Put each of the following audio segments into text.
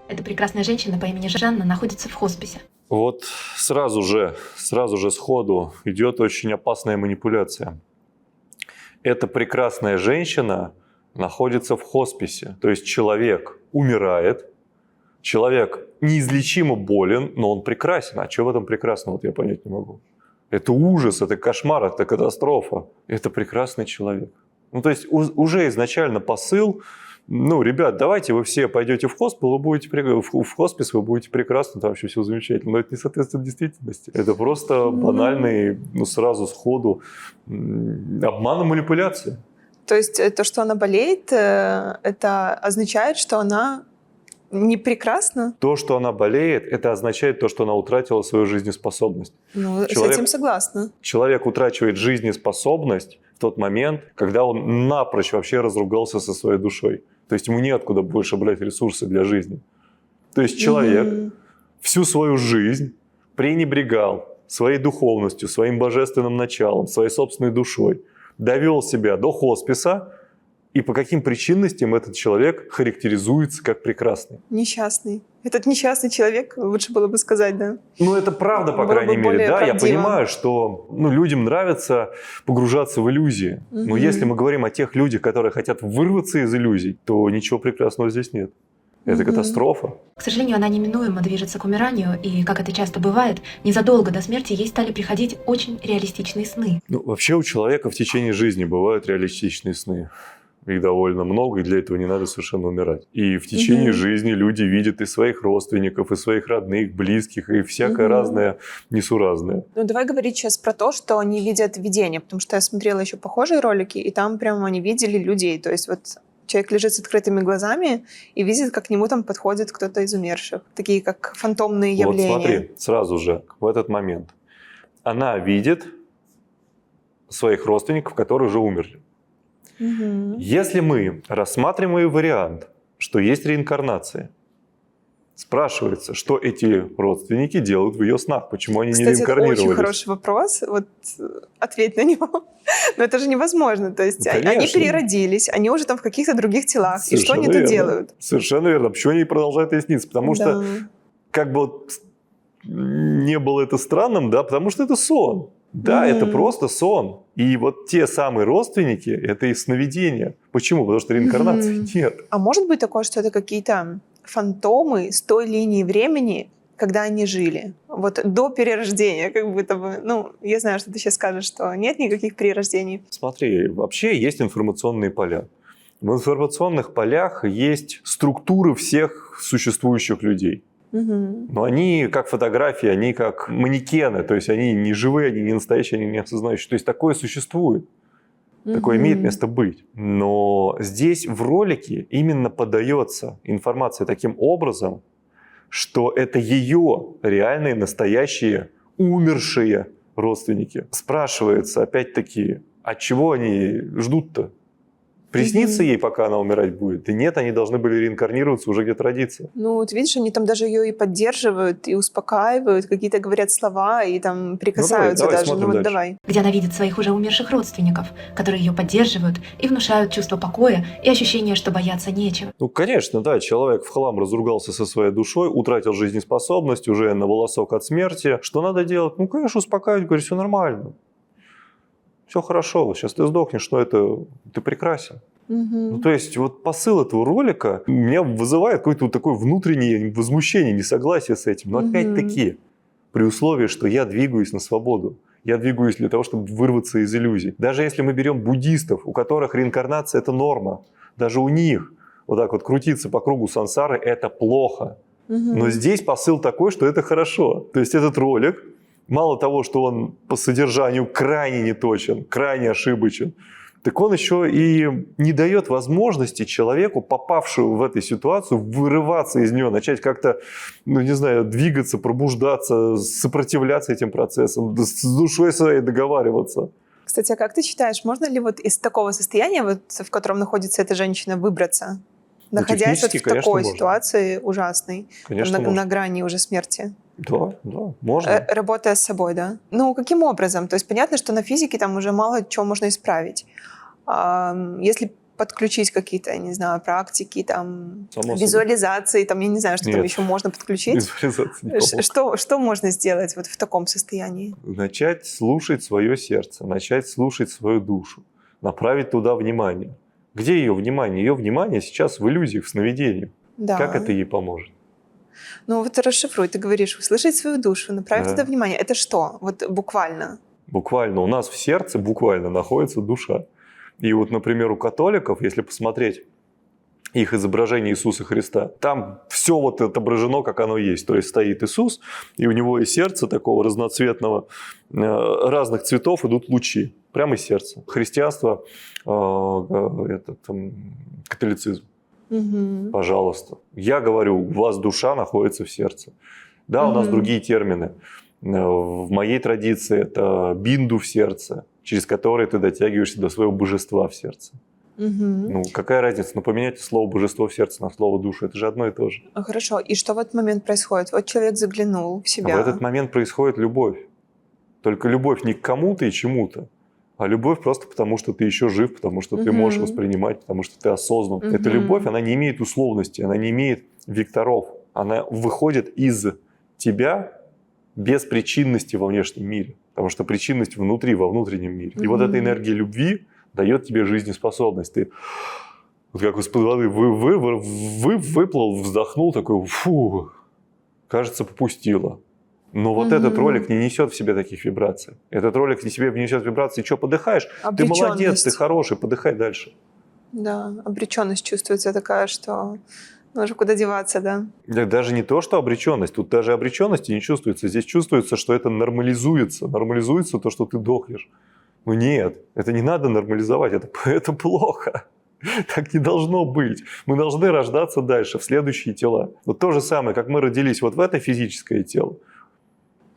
Эта прекрасная женщина по имени Жанна находится в хосписе. Вот сразу же сходу идет очень опасная манипуляция. Эта прекрасная женщина находится в хосписе. То есть человек умирает, человек неизлечимо болен, но он прекрасен. А что в этом прекрасного, вот я понять не могу. Это ужас, это кошмар, это катастрофа. Это прекрасный человек. Ну, то есть уже изначально посыл, ребят, давайте вы все пойдете в хоспис, вы будете прекрасны, там вообще все замечательно. Но это не соответствует действительности. Это просто банальный, сразу сходу обман и манипуляция. То есть то, что она болеет, это означает, что она не прекрасна? То, что она болеет, это означает то, что она утратила свою жизнеспособность. С этим согласна. Человек утрачивает жизнеспособность в тот момент, когда он напрочь вообще разругался со своей душой. То есть ему неоткуда больше брать ресурсы для жизни. То есть человек всю свою жизнь пренебрегал своей духовностью, своим божественным началом, своей собственной душой, довел себя до хосписа, и по каким причинностям этот человек характеризуется как прекрасный. Несчастный. Этот несчастный человек, лучше было бы сказать, да? Это правда, по крайней мере, да. Я понимаю, что людям нравится погружаться в иллюзии. Но если мы говорим о тех людях, которые хотят вырваться из иллюзий, то ничего прекрасного здесь нет. Это катастрофа. К сожалению, она неминуемо движется к умиранию, и, как это часто бывает, незадолго до смерти ей стали приходить очень реалистичные сны. Вообще у человека в течение жизни бывают реалистичные сны. Их довольно много, и для этого не надо совершенно умирать. И в течение жизни люди видят и своих родственников, и своих родных, близких, и всякое разное, несуразное. Давай говорить сейчас про то, что они видят видения, потому что я смотрела еще похожие ролики, и там прямо они видели людей. То есть вот человек лежит с открытыми глазами и видит, как к нему там подходит кто-то из умерших. Такие как фантомные явления. Вот смотри, сразу же в этот момент. Она видит своих родственников, которые уже умерли. Если мы рассматриваем вариант, что есть реинкарнация, спрашивается, что эти родственники делают в ее снах, почему они не реинкарнировались. Это очень хороший вопрос, вот ответь на него. Но это же невозможно, то есть они переродились, они уже там в каких-то других телах, совершенно и что они тут делают? Совершенно верно, почему они продолжают ей сниться, потому что как бы не было это странным, да, потому что это сон. Да, это просто сон. И вот те самые родственники, это их сновидения. Почему? Потому что реинкарнации нет. А может быть такое, что это какие-то фантомы с той линии времени, когда они жили? Вот до перерождения, как будто бы. Я знаю, что ты сейчас скажешь, что нет никаких перерождений. Смотри, вообще есть информационные поля. В информационных полях есть структуры всех существующих людей. Но они как фотографии, они как манекены, то есть они не живые, они не настоящие, они не осознающие. То есть такое существует, такое имеет место быть. Но здесь в ролике именно подается информация таким образом, что это ее реальные, настоящие, умершие родственники. Спрашивается опять-таки, от чего они ждут-то? Приснится ей, пока она умирать будет? Да нет, они должны были реинкарнироваться, уже где-то родиться. Вот видишь, они там даже ее и поддерживают, и успокаивают, какие-то говорят слова, и там прикасаются даже. Давай. Где она видит своих уже умерших родственников, которые ее поддерживают и внушают чувство покоя и ощущение, что бояться нечего. Конечно, да, человек в хлам разругался со своей душой, утратил жизнеспособность, уже на волосок от смерти. Что надо делать? Конечно, успокаивать, говорить, все нормально. Все хорошо, сейчас ты сдохнешь, но ты прекрасен. То есть вот посыл этого ролика меня вызывает какое-то такое внутреннее возмущение, несогласие с этим. Но опять-таки, при условии, что я двигаюсь на свободу, я двигаюсь для того, чтобы вырваться из иллюзий. Даже если мы берем буддистов, у которых реинкарнация – это норма, даже у них вот так вот крутиться по кругу сансары – это плохо. Но здесь посыл такой, что это хорошо. То есть этот ролик, мало того, что он по содержанию крайне неточен, крайне ошибочен, так он еще и не дает возможности человеку, попавшему в эту ситуацию, вырываться из нее, начать как-то, двигаться, пробуждаться, сопротивляться этим процессам, с душой своей договариваться. Кстати, а как ты считаешь, можно ли вот из такого состояния, в котором находится эта женщина, выбраться, находясь в такой ситуации ужасной, на грани уже смерти? Да, можно. Работая с собой, да? Каким образом? То есть понятно, что на физике там уже мало чего можно исправить. Если подключить какие-то, я не знаю, практики, там, Само собой. визуализации, там, я не знаю, что там Нет. еще можно подключить. Визуализация не помогает. Что можно сделать вот в таком состоянии? Начать слушать свое сердце, начать слушать свою душу, направить туда внимание. Где ее внимание? Ее внимание сейчас в иллюзиях, в сновидениях. Да. Как это ей поможет? Ну вот расшифруй, ты говоришь, услышать свою душу, направить Да. туда внимание. Это что? Вот буквально. Буквально у нас в сердце буквально находится душа. И вот, например, у католиков, если посмотреть их изображение Иисуса Христа, там все вот отображено, как оно есть. То есть стоит Иисус, и у него из сердца такого разноцветного, разных цветов идут лучи. Прямо из сердца. Христианство, католицизм. Мгм. Пожалуйста. Я говорю, у вас душа находится в сердце. Да, у нас Мгм. другие термины. В моей традиции это бинду в сердце, через который ты дотягиваешься до своего божества в сердце. Мгм. Ну, какая разница? Ну, поменяйте слово божество в сердце на слово душа. Это же одно и то же. Хорошо. И что в этот момент происходит? Вот человек заглянул в себя. В этот момент происходит любовь. Только любовь не к кому-то и чему-то, а любовь просто потому, что ты еще жив, потому что ты можешь Мгм. воспринимать, потому что ты осознан. Мгм. Эта любовь, она не имеет условности, она не имеет векторов. Она выходит из тебя без причинности во внешнем мире. Потому что причинность внутри, во внутреннем мире. И вот Мгм. эта энергия любви дает тебе жизнеспособность. Ты вот как из-под воды выплыл, вздохнул, такой, фу, кажется, попустило. Но вот этот Мгм. ролик не несет в себе таких вибраций. Этот ролик в себе несет вибрации. Что, подыхаешь? Ты молодец, Обречённость. ты хороший, подыхай дальше. Да, обреченность чувствуется такая, что ну уже куда деваться, да? Даже не то, что обреченность. Тут даже обреченности не чувствуется. Здесь чувствуется, что это нормализуется. Нормализуется то, что ты дохнешь. Ну нет, это не надо нормализовать. Это плохо. Так не должно быть. Мы должны рождаться дальше, в следующие тела. Вот то же самое, как мы родились вот в это физическое тело.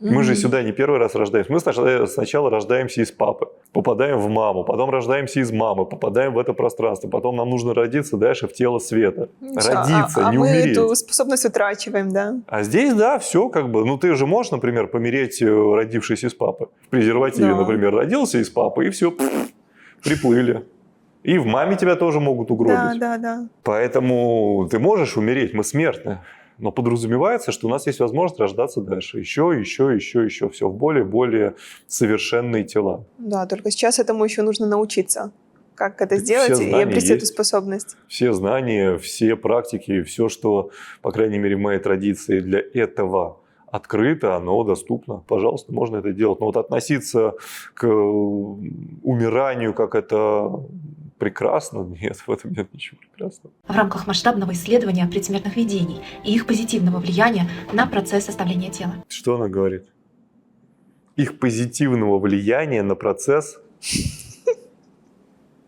Мы же Мгм. сюда не первый раз рождаемся. Мы сначала рождаемся из папы, попадаем в маму, потом рождаемся из мамы, попадаем в это пространство. Потом нам нужно родиться дальше в тело света. Всё, Родиться, не мы умереть. эту способность утрачиваем, да? А здесь, да, все как бы. Ну, ты же можешь, например, помереть, родившись из папы. В презервативе, Да. например, родился из папы, и все, приплыли. И в маме тебя тоже могут Да, угробить. да. Поэтому ты можешь умереть, мы смертны. Но подразумевается, что у нас есть возможность рождаться дальше. Еще. Все в более совершенные тела. Да, только сейчас этому еще нужно научиться. Как это Так сделать все и знания обрести эту есть. способность. Все знания, все практики, все, что, по крайней мере, в моей традиции для этого открыто, оно доступно. Пожалуйста, можно это делать. Но вот относиться к умиранию, как это прекрасно, нет, в этом нет ничего прекрасного. В рамках масштабного исследования предсмертных видений и их позитивного влияния на процесс составления тела. Что она говорит? Их позитивного влияния на процесс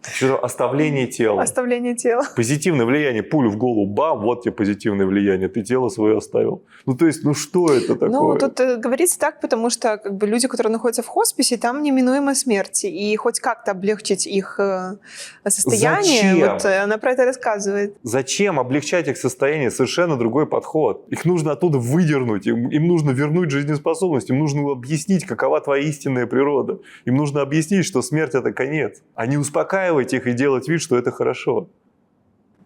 что-то оставление тела. Оставление тела. Позитивное влияние, пулю в голову, бам, вот тебе позитивное влияние, ты тело свое оставил. Ну, то есть, ну что это такое? Ну, тут говорится так, потому что как бы люди, которые находятся в хосписе, там неминуема смерть. И хоть как-то облегчить их состояние, Зачем? вот она про это рассказывает. Зачем облегчать их состояние? Совершенно другой подход. Их нужно оттуда выдернуть, им нужно вернуть жизнеспособность, им нужно объяснить, какова твоя истинная природа. Им нужно объяснить, что смерть – это конец, а не успокаивать их и делать вид, что это хорошо.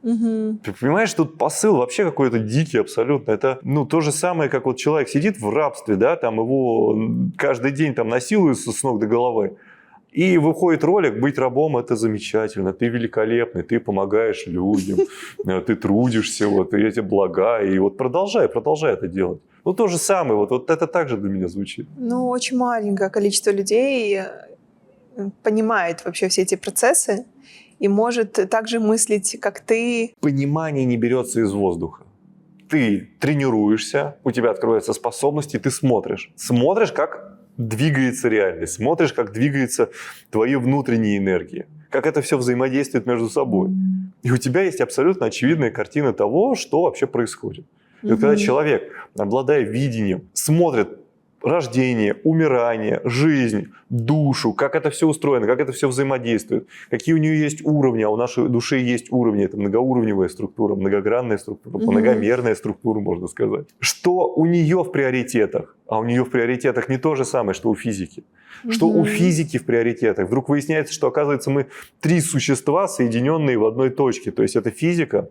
Мгм. Ты понимаешь, тут посыл вообще какой-то дикий абсолютно. Это то же самое, как вот человек сидит в рабстве, да, там его каждый день там насилуют с ног до головы. И выходит ролик «Быть рабом – это замечательно, ты великолепный, ты помогаешь людям, ты трудишься, вот, и эти блага». И вот продолжай это делать. Ну, то же самое, вот это также для меня звучит. Ну, очень маленькое количество людей понимает вообще все эти процессы и может так же мыслить, как ты. Понимание не берется из воздуха. Ты тренируешься, у тебя открываются способности, ты смотришь. Смотришь, как двигается реальность, смотришь, как двигаются твои внутренние энергии, как это все взаимодействует между собой. И у тебя есть абсолютно очевидная картина того, что вообще происходит. И вот когда человек, обладая видением, смотрит рождение, умирание, жизнь, душу, как это все устроено, как это все взаимодействует, какие у нее есть уровни, а у нашей души есть уровни, это многоуровневая структура, многогранная структура, многомерная структура, можно сказать. Что у нее в приоритетах, а у нее в приоритетах не то же самое, что у физики. Что у физики в приоритетах. Вдруг выясняется, что, оказывается, мы 3 существа, соединенные в одной точке. То есть это физика,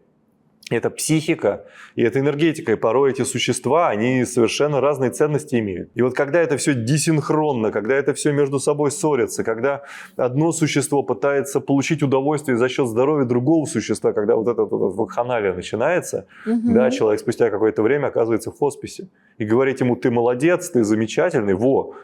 это психика и это энергетика. И порой эти существа, они совершенно разные ценности имеют. И вот когда это все десинхронно, когда это все между собой ссорится, когда одно существо пытается получить удовольствие за счет здоровья другого существа, когда вот эта вакханалия начинается, да, человек спустя какое-то время оказывается в хосписе. И говорить ему: ты молодец, ты замечательный,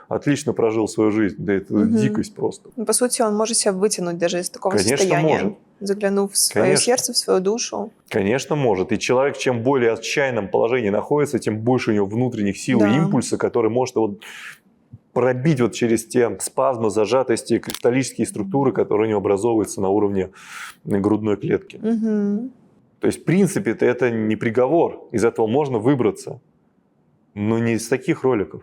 отлично прожил свою жизнь. Да это дикость просто. По сути, он может себя вытянуть даже из такого состояния. Может. Заглянув в свое сердце, в свою душу. Конечно, может. И человек, чем более отчаянном положении находится, тем больше у него внутренних сил и импульса, который может пробить через те спазмы, зажатости, кристаллические структуры, которые у него образовываются на уровне грудной клетки. То есть, в принципе, это не приговор. Из этого можно выбраться. Но не из таких роликов.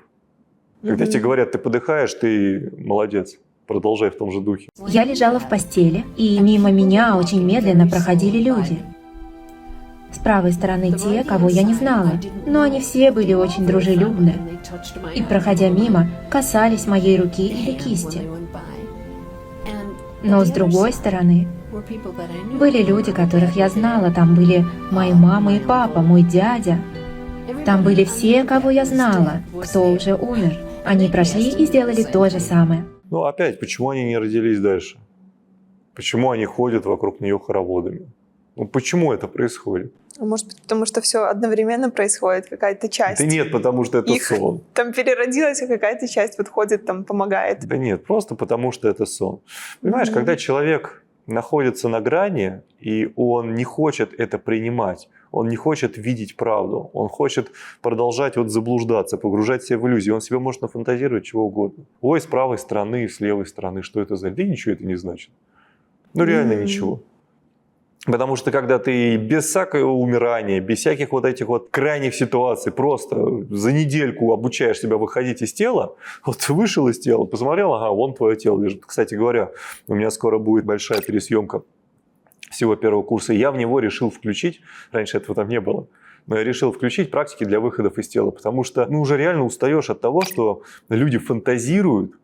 Когда тебе говорят: ты подыхаешь, ты молодец. Продолжай в том же духе. Я лежала в постели, и мимо меня очень медленно проходили люди. С правой стороны те, кого я не знала, но они все были очень дружелюбны. И, проходя мимо, касались моей руки или кисти. Но с другой стороны были люди, которых я знала. Там были мои мама и папа, мой дядя. Там были все, кого я знала, кто уже умер. Они прошли и сделали то же самое. Ну, опять, почему они не родились дальше? Почему они ходят вокруг нее хороводами? Ну, почему это происходит? Может быть, потому что все одновременно происходит, какая-то часть. Да нет, потому что это сон. Там переродилась, а какая-то часть ходит, там помогает. Да нет, просто потому что это сон. Понимаешь, когда человек находится на грани, и он не хочет это принимать, он не хочет видеть правду, он хочет продолжать заблуждаться, погружать себя в иллюзии, он себе может нафантазировать чего угодно. Ой, с правой стороны, с левой стороны, что это за... Да ничего это не значит. Ну реально ничего. Потому что когда ты без всякого умирания, без всяких этих крайних ситуаций, просто за недельку обучаешь себя выходить из тела, вышел из тела, посмотрел, ага, вон твое тело лежит. Кстати говоря, у меня скоро будет большая пересъемка всего первого курса, и я в него решил включить, раньше этого там не было, но я решил включить практики для выходов из тела, потому что уже реально устаешь от того, что люди фантазируют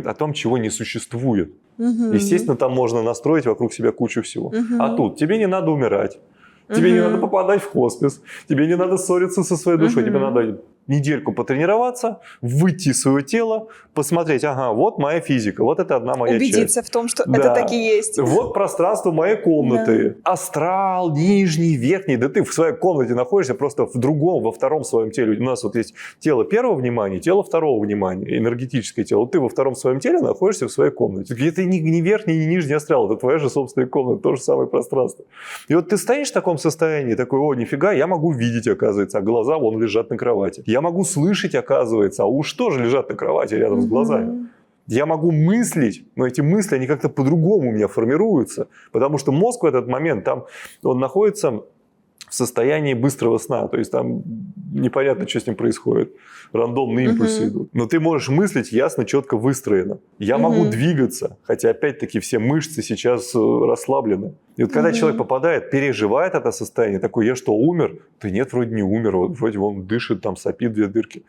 о том, чего не существует. Естественно, там можно настроить вокруг себя кучу всего. А тут тебе не надо умирать, тебе не надо попадать в хоспис, тебе не надо ссориться со своей душой, тебе надо недельку потренироваться, выйти из своего тела, посмотреть, ага, вот моя физика, вот это одна моя часть. Убедиться в том, что это так и есть. Вот пространство моей комнаты. Да. Астрал, нижний, верхний. Да ты в своей комнате находишься просто в другом, во втором своем теле. У нас есть тело первого внимания, тело второго внимания, энергетическое тело. Ты во втором своем теле находишься в своей комнате. Это не верхний, не нижний астрал, это твоя же собственная комната, то же самое пространство. И ты стоишь в таком состоянии, такой: о, нифига, я могу видеть, оказывается, а глаза вон лежат на кровати. Я могу слышать, оказывается, а уши тоже лежат на кровати рядом с глазами. Я могу мыслить, но эти мысли, они как-то по-другому у меня формируются, потому что мозг в этот момент, он находится в состоянии быстрого сна, то есть там непонятно, что с ним происходит, рандомные импульсы идут. Но ты можешь мыслить ясно, четко, выстроено. Я могу двигаться, хотя опять-таки все мышцы сейчас расслаблены. И когда человек попадает, переживает это состояние, такой: я что, умер? Да нет, вроде не умер, вроде он дышит, там сопит 2 дырки.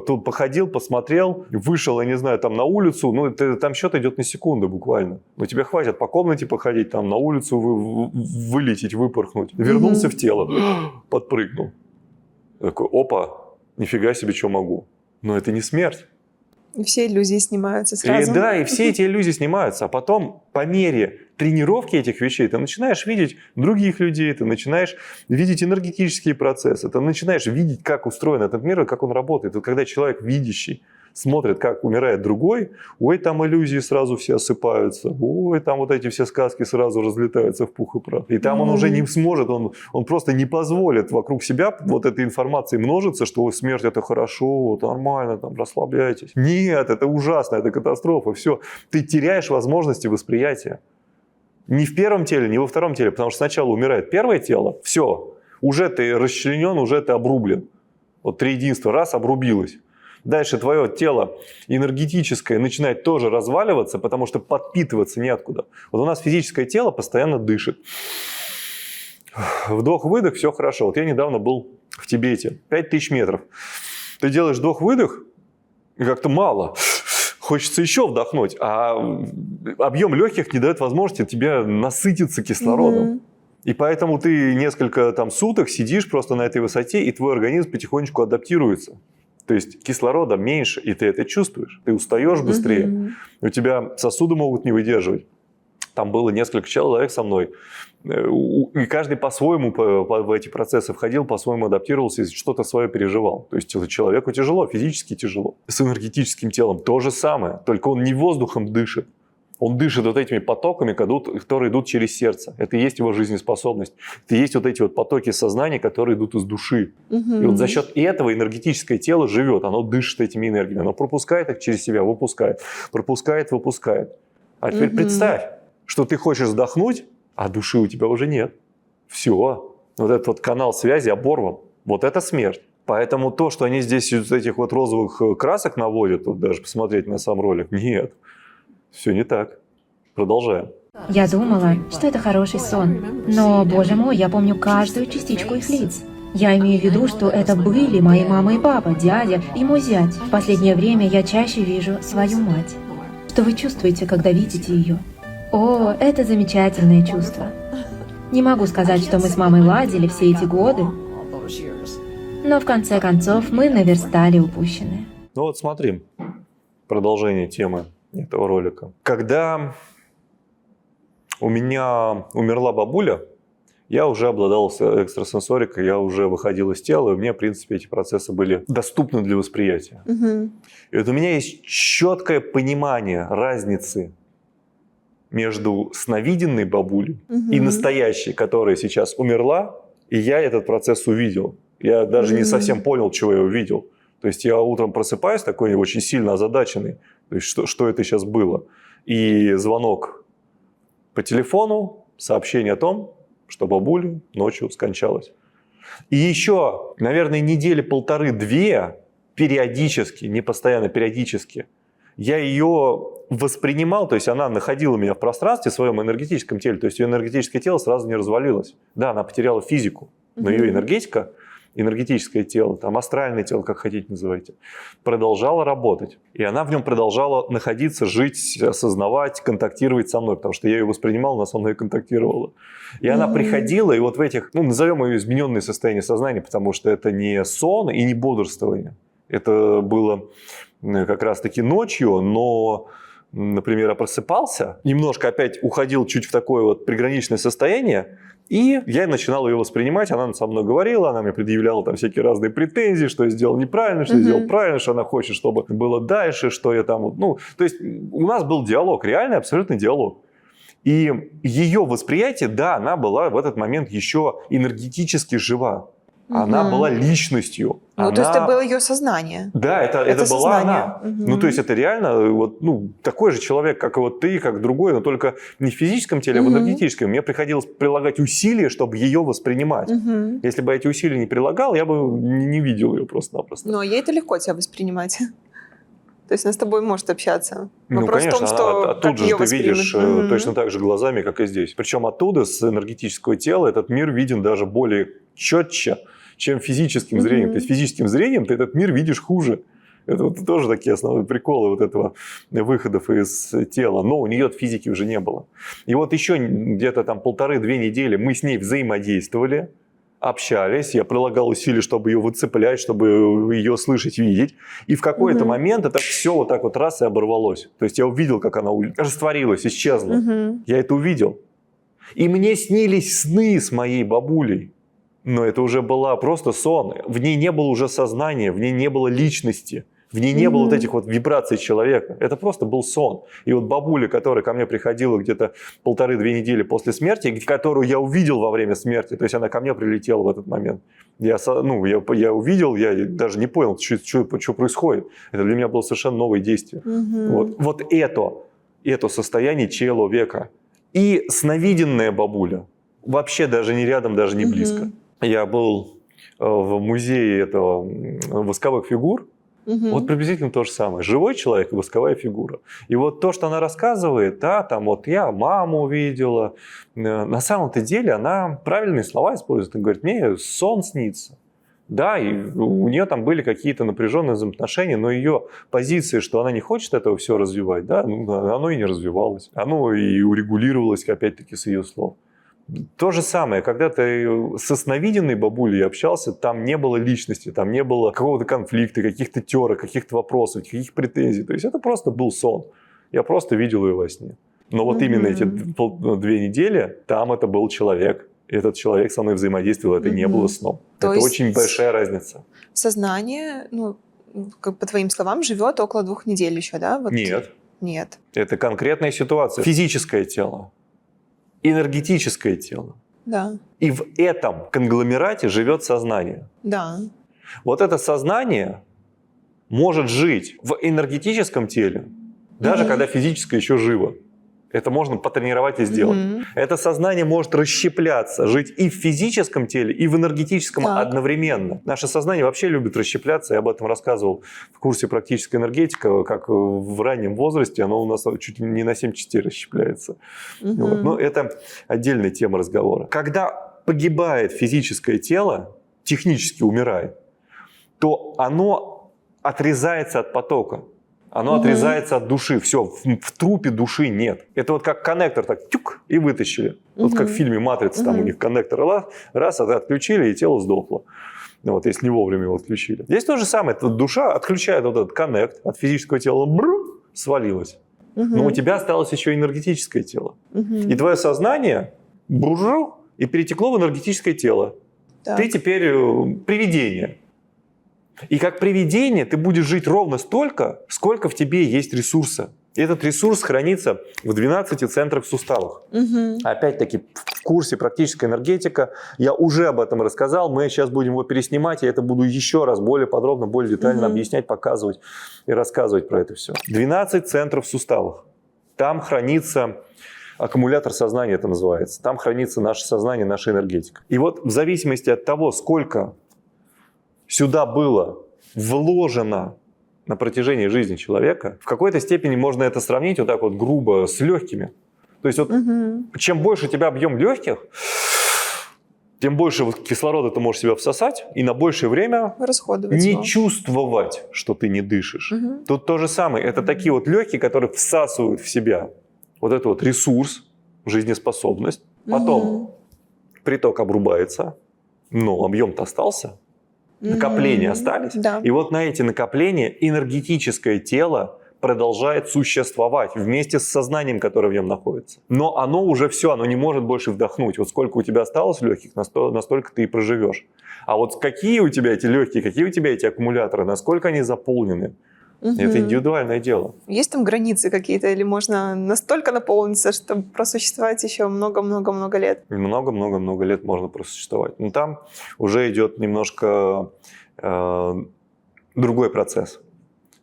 Тут походил, посмотрел, вышел, я не знаю, там на улицу, там счет идет на секунды буквально. Но тебе хватит по комнате походить, там на улицу вылететь, выпорхнуть. Вернулся в тело, подпрыгнул. Такой: опа, нифига себе, что могу. Но это не смерть. И все иллюзии снимаются сразу. И все эти иллюзии снимаются. А потом, по мере тренировки этих вещей, ты начинаешь видеть других людей, ты начинаешь видеть энергетические процессы, ты начинаешь видеть, как устроен этот мир и как он работает. И когда человек видящий смотрит, как умирает другой, ой, там иллюзии сразу все осыпаются, ой, там эти все сказки сразу разлетаются в пух и прах. И там он уже не сможет, он просто не позволит вокруг себя этой информации множиться, что смерть это хорошо, нормально, там расслабляйтесь. Нет, это ужасно, это катастрофа, все. Ты теряешь возможности восприятия. Не в первом теле, не во втором теле, потому что сначала умирает первое тело, все, уже ты расчленен, уже ты обрублен. Триединство раз обрубилось. Дальше твое тело энергетическое начинает тоже разваливаться, потому что подпитываться неоткуда. Вот у нас физическое тело постоянно дышит. Вдох-выдох, все хорошо. Вот я недавно был в Тибете, 5000 метров. Ты делаешь вдох-выдох, и как-то мало. Хочется еще вдохнуть, а объем легких не дает возможности тебе насытиться кислородом. И поэтому ты несколько суток сидишь просто на этой высоте, и твой организм потихонечку адаптируется. То есть кислорода меньше, и ты это чувствуешь. Ты устаешь быстрее, у тебя сосуды могут не выдерживать. Там было несколько человек со мной, и каждый по-своему в эти процессы входил, по-своему адаптировался и что-то свое переживал. То есть человеку тяжело, физически тяжело. С энергетическим телом то же самое, только он не воздухом дышит. Он дышит вот этими потоками, которые идут через сердце. Это и есть его жизнеспособность. Это и есть вот эти вот потоки сознания, которые идут из души. И вот за счет этого энергетическое тело живет. Оно дышит этими энергиями. Оно пропускает их через себя, выпускает. Пропускает, выпускает. А теперь представь, что ты хочешь вздохнуть, а души у тебя уже нет. Все. Вот этот вот канал связи оборван. Вот это смерть. Поэтому то, что они здесь из этих вот розовых красок наводят, вот даже посмотреть на сам ролик, нет. Все не так. Продолжаем. Я думала, что это хороший сон. Но, боже мой, я помню каждую частичку их лиц. Я имею в виду, что это были мои мама и папа, дядя и мой зять. В последнее время я чаще вижу свою мать. Что вы чувствуете, когда видите ее? О, это замечательное чувство. Не могу сказать, что мы с мамой ладили все эти годы, но в конце концов мы наверстали упущенное. Ну вот смотри, продолжение темы этого ролика. Когда у меня умерла бабуля, я уже обладал экстрасенсорикой, я уже выходил из тела, и у меня, в принципе, эти процессы были доступны для восприятия. И вот у меня есть четкое понимание разницы между сновиденной бабулей и настоящей, которая сейчас умерла, и я этот процесс увидел. Я даже не совсем понял, чего я увидел. То есть я утром просыпаюсь такой очень сильно озадаченный, то есть что это сейчас было. И звонок по телефону, сообщение о том, что бабуля ночью скончалась. И еще, наверное, недели полторы-две периодически, не постоянно, периодически, я ее воспринимал, то есть она находила меня в пространстве, в своем энергетическом теле, то есть ее энергетическое тело сразу не развалилось. Да, она потеряла физику, но ее энергетика, энергетическое тело, астральное тело, как хотите называйте, продолжало работать. И она в нем продолжала находиться, жить, осознавать, контактировать со мной, потому что я ее воспринимал, она со мной контактировала. И она приходила, и вот в этих, назовем ее измененное состояние сознания, потому что это не сон и не бодрствование. Это было как раз-таки ночью, но, например, я просыпался, немножко опять уходил чуть в такое вот приграничное состояние, и я начинал ее воспринимать, она со мной говорила, она мне предъявляла всякие разные претензии, что я сделал неправильно, что я сделал правильно, что она хочет, чтобы было дальше, что я то есть у нас был диалог, реальный абсолютный диалог. И ее восприятие, да, она была в этот момент еще энергетически жива. Она была личностью. То есть это было ее сознание. Да, это была сознание. она. То есть это реально такой же человек, как и вот ты, как другой, но только не в физическом теле, а в энергетическом. Мне приходилось прилагать усилия, чтобы ее воспринимать. Если бы я эти усилия не прилагал, я бы не видел ее просто-напросто. Но ей это легко тебя воспринимать. То есть она с тобой может общаться. Вопрос конечно, в том, что оттуда же ты видишь воспримут. точно так же глазами, как и здесь. Причем оттуда, с энергетического тела, этот мир виден даже более четче, чем физическим зрением. То есть физическим зрением ты этот мир видишь хуже. Это тоже такие основные приколы вот этого выходов из тела. Но у нее физики уже не было. И вот еще где-то 1,5-2 недели мы с ней взаимодействовали, общались. Я прилагал усилия, чтобы ее выцеплять, чтобы ее слышать, видеть. И в какой-то момент это все вот так вот раз и оборвалось. То есть я увидел, как она растворилась, исчезла. Я это увидел. И мне снились сны с моей бабулей. Но это уже была просто сон. В ней не было уже сознания, в ней не было личности, в ней не было вот этих вот вибраций человека. Это просто был сон. И вот бабуля, которая ко мне приходила где-то 1,5-2 недели после смерти, которую я увидел во время смерти, то есть она ко мне прилетела в этот момент. Я увидел, я даже не понял, что происходит. Это для меня было совершенно новое действие. Вот это состояние человека. И сновиденная бабуля. Вообще даже не рядом, даже не близко. Я был в музее восковых фигур, Вот приблизительно то же самое. Живой человек и восковая фигура. И вот то, что она рассказывает, да, там вот я маму увидела, на самом-то деле она правильные слова использует. Она говорит, мне сон снится. Да, и у нее там были какие-то напряженные взаимоотношения, но ее позиция, что она не хочет этого все развивать, да, оно и не развивалось. Оно и урегулировалось, опять-таки, с ее слов. То же самое, когда ты со сновиденной бабулей общался, там не было личности, там не было какого-то конфликта, каких-то терок, каких-то вопросов, каких-то претензий. То есть это просто был сон. Я просто видел ее во сне. Но вот именно эти 2 недели, там это был человек. Этот человек со мной взаимодействовал, это не было сном. То это есть очень большая разница. Сознание, по твоим словам, живет около 2 недель еще, да? Вот. Нет. Это конкретная ситуация. Физическое тело, энергетическое тело. Да. И в этом конгломерате живет сознание. Да. Вот это сознание может жить в энергетическом теле, даже когда физическое еще живо. Это можно потренировать и сделать. Это сознание может расщепляться, жить и в физическом теле, и в энергетическом одновременно. Наше сознание вообще любит расщепляться. Я об этом рассказывал в курсе «Практическая энергетика», как в раннем возрасте оно у нас чуть ли не на 7 частей расщепляется. Вот. Но это отдельная тема разговора. Когда погибает физическое тело, технически умирает, то оно отрезается от потока. Оно отрезается от души. Все, в трупе души нет. Это вот как коннектор, так тюк, и вытащили. Вот как в фильме «Матрица», там у них коннектор раз, отключили, и тело сдохло. Вот, если не вовремя его отключили. Здесь то же самое. Душа отключает вот этот коннект от физического тела, свалилась. Но у тебя осталось еще энергетическое тело. И твое сознание и перетекло в энергетическое тело. Так. Ты теперь привидение. И как привидение ты будешь жить ровно столько, сколько в тебе есть ресурса. И этот ресурс хранится в 12 центрах в суставах. Опять-таки, в курсе «Практическая энергетика» я уже об этом рассказал. Мы сейчас будем его переснимать, и это буду еще раз более подробно, более детально объяснять, показывать и рассказывать про это все. 12 центров в суставах. Там хранится аккумулятор сознания, это называется. Там хранится наше сознание, наша энергетика. И вот в зависимости от того, сколько сюда было вложено на протяжении жизни человека, в какой-то степени можно это сравнить вот так вот грубо с легкими. То есть вот чем больше у тебя объем легких, тем больше вот кислорода ты можешь себя всосать и на большее время не чувствовать, что ты не дышишь. Тут то же самое. Это такие вот легкие, которые всасывают в себя вот этот вот ресурс, жизнеспособность. Потом приток обрубается, но объем-то остался. Накопления остались. Да. И вот на эти накопления энергетическое тело продолжает существовать вместе с сознанием, которое в нем находится. Но оно уже все, оно не может больше вдохнуть. Вот сколько у тебя осталось легких, настолько ты и проживешь. А вот какие у тебя эти легкие, какие у тебя эти аккумуляторы, насколько они заполнены, это индивидуальное дело. Есть там границы какие-то, или можно настолько наполниться, чтобы просуществовать еще много-много-много лет? Много-много-много лет можно просуществовать. Но там уже идет немножко другой процесс.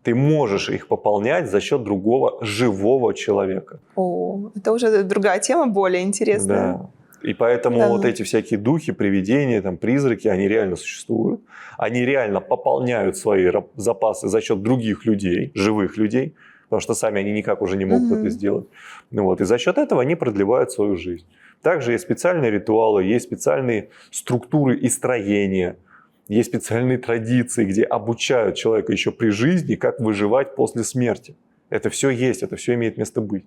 Ты можешь их пополнять за счет другого живого человека. О, это уже другая тема, более интересная. Да. И поэтому вот эти всякие духи, привидения, там, призраки, они реально существуют. Они реально пополняют свои запасы за счет других людей, живых людей, потому что сами они никак уже не могут это сделать. Вот. И за счет этого они продлевают свою жизнь. Также есть специальные ритуалы, есть специальные структуры и строения, есть специальные традиции, где обучают человека еще при жизни, как выживать после смерти. Это все есть, это все имеет место быть.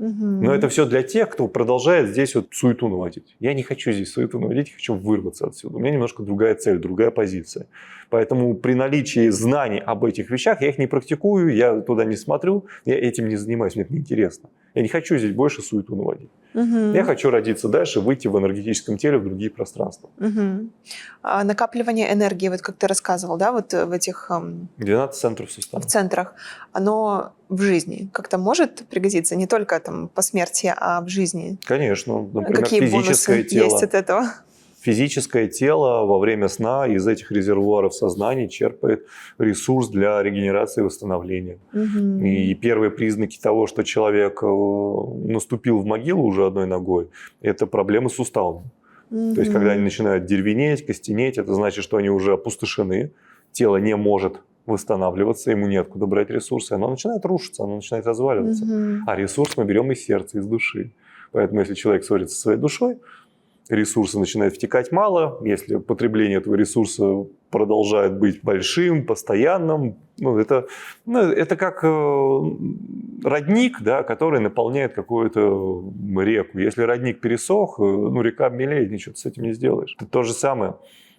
Но это все для тех, кто продолжает здесь вот суету наводить. Я не хочу здесь суету наводить, я хочу вырваться отсюда. У меня немножко другая цель, другая позиция. Поэтому при наличии знаний об этих вещах я их не практикую, я туда не смотрю, я этим не занимаюсь, мне это неинтересно. Я не хочу здесь больше суету наводить. Я хочу родиться дальше, выйти в энергетическом теле в другие пространства. А накапливание энергии, вот как ты рассказывал, да, вот в этих 12 центров сустава. В центрах, оно в жизни как-то может пригодиться не только там по смерти, а в жизни? Конечно. Например, какие физическое бонусы тело. Есть от этого? Физическое тело во время сна из этих резервуаров сознания черпает ресурс для регенерации и восстановления. И первые признаки того, что человек наступил в могилу уже одной ногой, это проблемы с суставами. То есть, когда они начинают дервенеть, костенеть, это значит, что они уже опустошены, тело не может восстанавливаться, ему неоткуда брать ресурсы, оно начинает рушиться, оно начинает разваливаться. А ресурс мы берем из сердца, из души. Поэтому если человек ссорится со своей душой, ресурса начинает втекать мало. Если потребление этого ресурса продолжает быть большим, постоянным, это как родник, да, который наполняет какую-то реку. Если родник пересох, река обмелеет, ничего ты с этим не сделаешь. Это то же самое.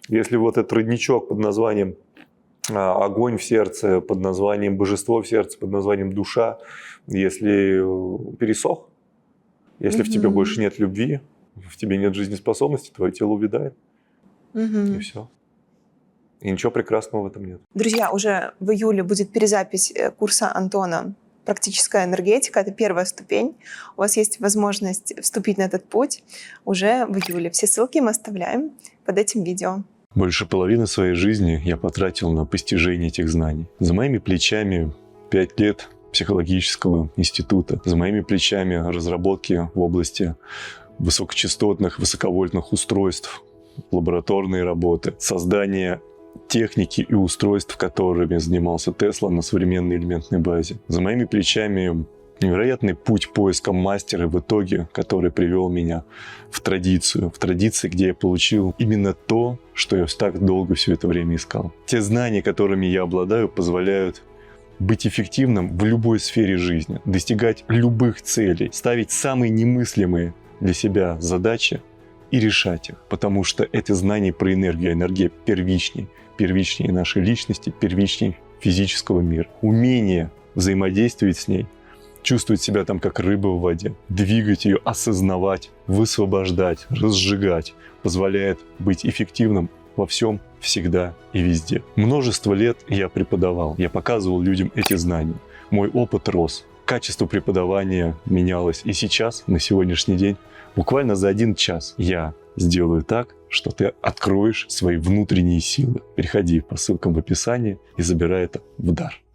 Если вот этот родничок под названием огонь в сердце, под названием божество в сердце, под названием душа, если пересох, если в тебе больше нет любви, в тебе нет жизнеспособности, твое тело увядает. И все. И ничего прекрасного в этом нет. Друзья, уже в июле будет перезапись курса Антона «Практическая энергетика». Это первая ступень. У вас есть возможность вступить на этот путь уже в июле. Все ссылки мы оставляем под этим видео. Больше половины своей жизни я потратил на постижение этих знаний. За моими плечами 5 лет психологического института. За моими плечами разработки в области высокочастотных, высоковольтных устройств, лабораторные работы, создание техники и устройств, которыми занимался Тесла на современной элементной базе. За моими плечами невероятный путь поиска мастера в итоге, который привел меня в традиции, где я получил именно то, что я так долго все это время искал. Те знания, которыми я обладаю, позволяют быть эффективным в любой сфере жизни, достигать любых целей, ставить самые немыслимые для себя задачи и решать их. Потому что это знание про энергию. Энергия первичнее нашей личности, первичнее физического мира. Умение взаимодействовать с ней, чувствовать себя там как рыба в воде, двигать ее, осознавать, высвобождать, разжигать, позволяет быть эффективным во всем, всегда и везде. Множество лет я преподавал, я показывал людям эти знания. Мой опыт рос, качество преподавания менялось. И сейчас, на сегодняшний день, буквально за 1 час я сделаю так, что ты откроешь свои внутренние силы. Переходи по ссылкам в описании и забирай это в дар.